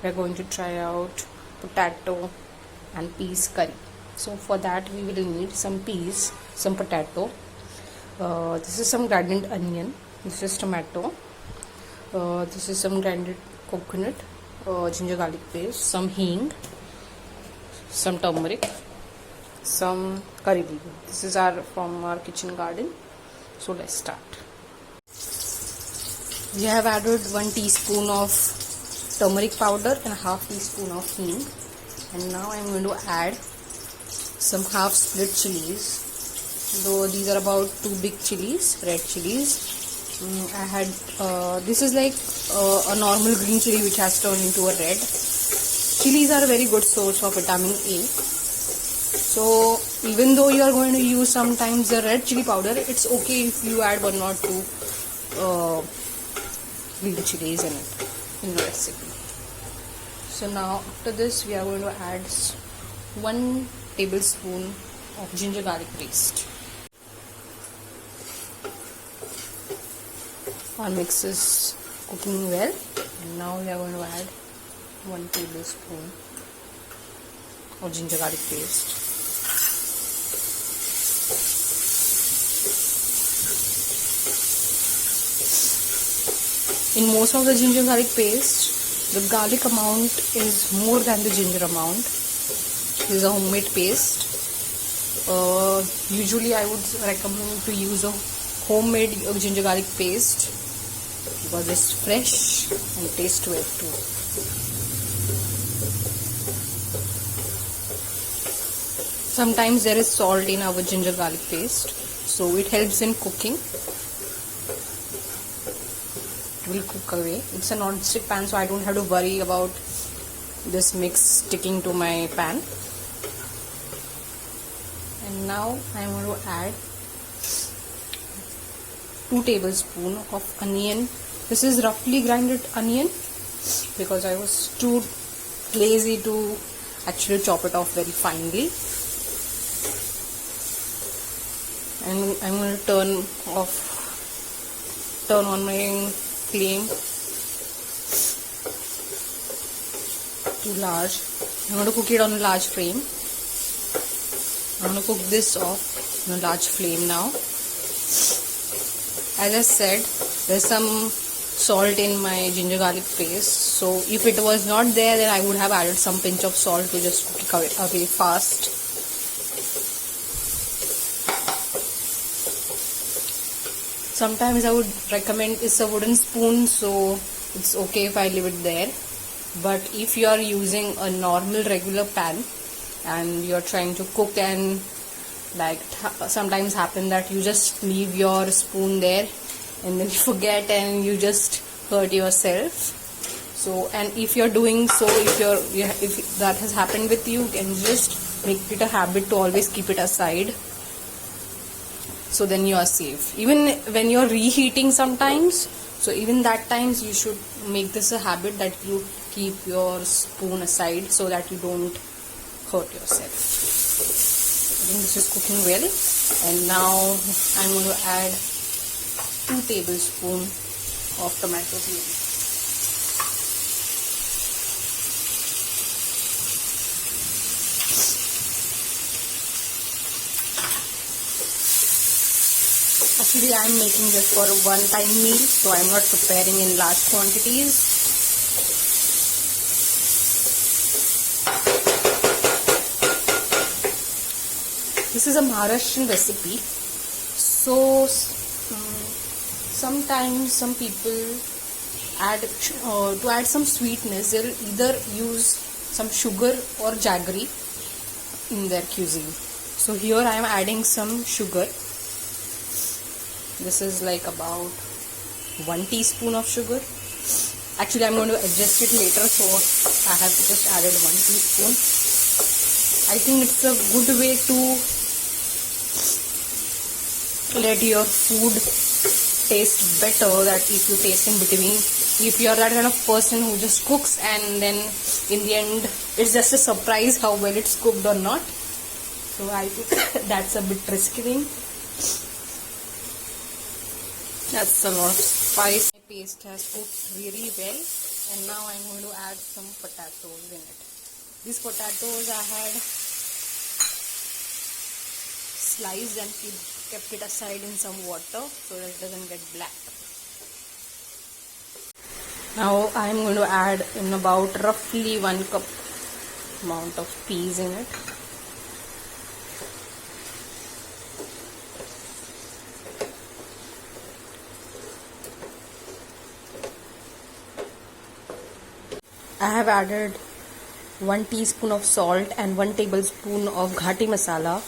We're going to try out potato and peas curry. So for that we will need some peas, some potato, this is some grinded onion, this is tomato, this is some grinded coconut, ginger garlic paste, some hing, some turmeric, some curry leaf. This is from our kitchen garden. So let's start. We have added 1 teaspoon of turmeric powder and half teaspoon of hing, and now I'm going to add some half split chilies. Though these are about 2 big chilies, red chilies. I had this is like a normal green chili which has turned into a red. Chilies are a very good source of vitamin A. So even though you are going to use sometimes the red chili powder, it's okay if you add 1 or 2 green chilies in it in the recipe. So now after this we are going to add 1 tablespoon of ginger garlic paste. Our mix is cooking well, and now we are going to add 1 tablespoon of ginger garlic paste. In most of the ginger garlic paste, the garlic amount is more than the ginger amount. This is a homemade paste. Usually I would recommend to use a homemade ginger garlic paste because it's fresh and tastes well too. Sometimes there is salt in our ginger garlic paste, so it helps in cooking. It will cook away. It's a non-stick pan, so I don't have to worry about this mix sticking to my pan. And now I am going to add 2 tablespoons of onion. This is roughly grinded onion because I was too lazy to actually chop it off very finely. And I'm going to turn on my flame to large. I'm going to cook it on a large flame. I'm going to cook this off on a large flame now. As I said, there's some salt in my ginger garlic paste, so if it was not there, then I would have added some pinch of salt to just cook it away fast. Sometimes I would recommend it's a wooden spoon, so it's okay if I leave it there. But if you are using a normal regular pan and you are trying to cook, and like sometimes happen that you just leave your spoon there and then you forget and you just hurt yourself. So, and if you're doing so, if that has happened with you, can just make it a habit to always keep it aside, so then you are safe. Even when you're reheating sometimes, so even that times you should make this a habit that you keep your spoon aside so that you don't hurt yourself. I think this is cooking well, and now I'm going to add 2 tablespoons of tomato puree. Actually, I'm making this for a one-time meal, so I'm not preparing in large quantities. This is a Maharashtrian recipe, so sometimes some people add to add some sweetness, they'll either use some sugar or jaggery in their cuisine. So here I am adding some sugar. This is like about 1 teaspoon of sugar. Actually, I'm going to adjust it later, so I have just added 1 teaspoon. I think it's a good way to let your food taste better, that if you taste in between, if you are that kind of person who just cooks and then in the end it's just a surprise how well it's cooked or not. So I think that's a bit risky thing. That's a lot of spice. My paste has cooked really well, And now I'm going to add some potatoes in it. These potatoes I had sliced and kept it aside in some water so that it doesn't get black. Now I'm going to add in about roughly 1 cup amount of peas in it. I have added 1 teaspoon of salt and 1 tablespoon of ghati masala,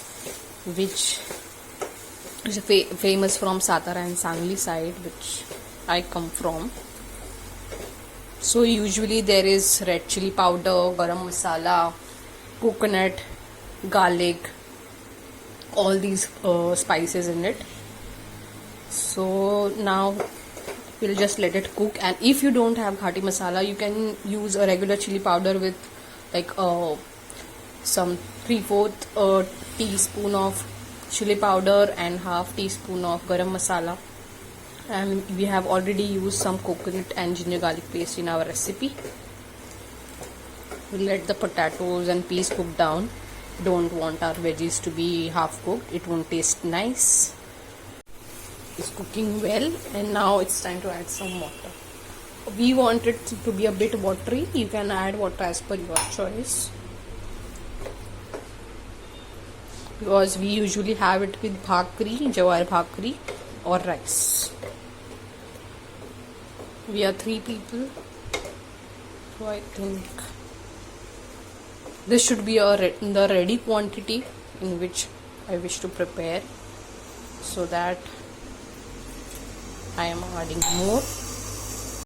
which is famous from Satara and Sangli side, which I come from. So usually there is red chili powder, garam masala, coconut, garlic, all these spices in it. So now we'll just let it cook, and if you don't have ghati masala, you can use a regular chili powder with like some 3/4 teaspoon of chili powder and half teaspoon of garam masala. And we have already used some coconut and ginger garlic paste in our recipe. We'll let the potatoes and peas cook down. Don't want our veggies to be half cooked, it won't taste nice. It's cooking well, and now it's time to add some water. We want it to be a bit watery. You can add water as per your choice, because we usually have it with bhakri, jawar bhakri or rice. We are 3 people, so I think this should be the ready quantity in which I wish to prepare, so that I am adding more.